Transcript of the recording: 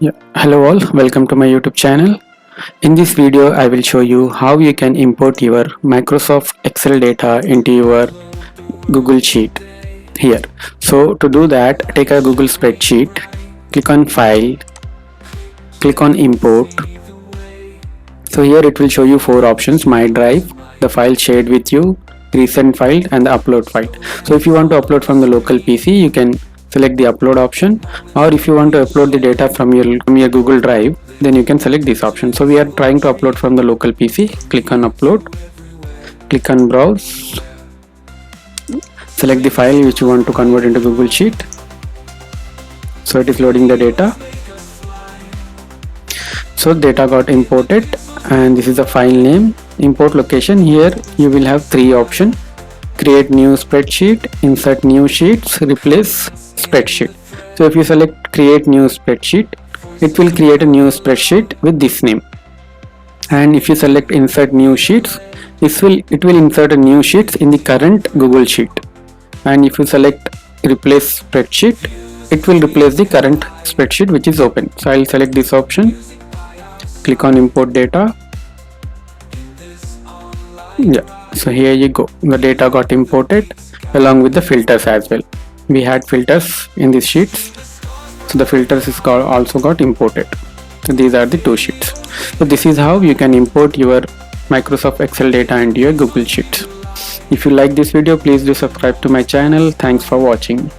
Yeah. Hello all, welcome to my YouTube channel. In this video, I will show you how you can import your Microsoft Excel data into your Google Sheet here. So to do that, take a Google spreadsheet, click on File, click on Import. So here it will show you four options: My Drive, the file shared with you, recent file, and the upload file. So if you want to upload from the local PC, you can select the upload option, or if you want to upload the data from your Google Drive, then you can select this option. So we are trying to upload from the local PC. Click on Upload, click on Browse, select the file which you want to convert into Google Sheet. So it is loading the data. So data got imported, and this is the file name. Import location, here you will have three options: create new spreadsheet, insert new sheets, replace spreadsheet. So if you select create new spreadsheet, it will create a new spreadsheet with this name. And if you select insert new sheets, it will insert a new sheets in the current Google Sheet. And if you select replace spreadsheet, it will replace the current spreadsheet which is open. So I'll select this option, click on import data. Yeah, so here you go, the data got imported along with the filters as well. We had filters in these sheets, so the filters is also got imported. So these are the two sheets. So this is how you can import your Microsoft Excel data into your Google Sheets. If you like this video, please do subscribe to my channel. Thanks for watching.